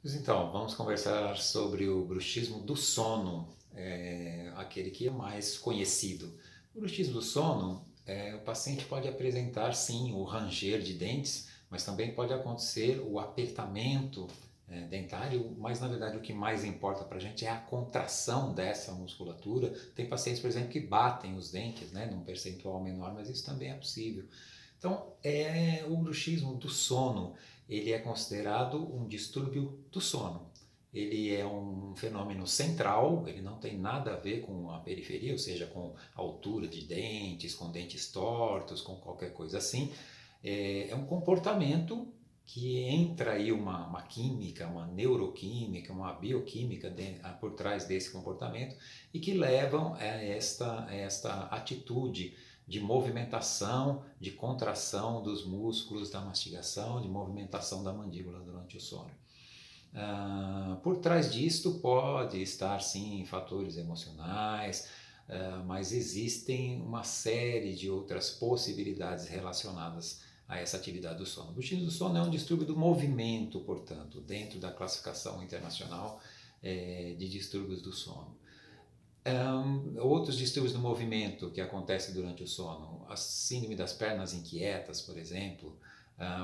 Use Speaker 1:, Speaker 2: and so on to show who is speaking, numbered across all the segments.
Speaker 1: Pois então, vamos conversar sobre o bruxismo do sono, aquele que é mais conhecido. O bruxismo do sono, o paciente pode apresentar sim o ranger de dentes, mas também pode acontecer o apertamento dentário, mas na verdade o que mais importa para a gente é a contração dessa musculatura. Tem pacientes, por exemplo, que batem os dentes, né, num percentual menor, mas isso também é possível. Então, o bruxismo do sono, ele é considerado um distúrbio do sono. Ele é um fenômeno central, ele não tem nada a ver com a periferia, ou seja, com altura de dentes, com dentes tortos, com qualquer coisa assim. É um comportamento que entra aí uma química, uma neuroquímica, uma bioquímica por trás desse comportamento e que levam a esta atitude de movimentação, de contração dos músculos da mastigação, de movimentação da mandíbula durante o sono. Por trás disto pode estar sim fatores emocionais, mas existem uma série de outras possibilidades relacionadas a essa atividade do sono. O bruxismo do sono é um distúrbio do movimento, portanto, dentro da classificação internacional de distúrbios do sono. Outros distúrbios do movimento que acontecem durante o sono, a síndrome das pernas inquietas, por exemplo,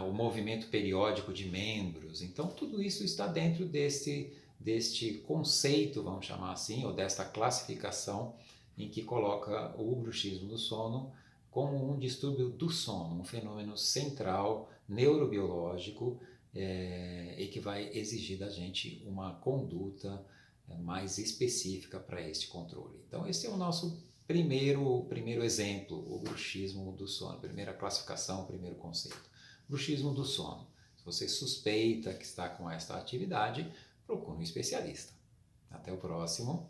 Speaker 1: o movimento periódico de membros. Então, tudo isso está dentro deste conceito, vamos chamar assim, ou desta classificação em que coloca o bruxismo do sono como um distúrbio do sono, um fenômeno central, neurobiológico, e que vai exigir da gente uma conduta mais específica para este controle. Então, esse é o nosso primeiro exemplo, o bruxismo do sono, primeira classificação, primeiro conceito. Bruxismo do sono. Se você suspeita que está com esta atividade, procure um especialista. Até o próximo.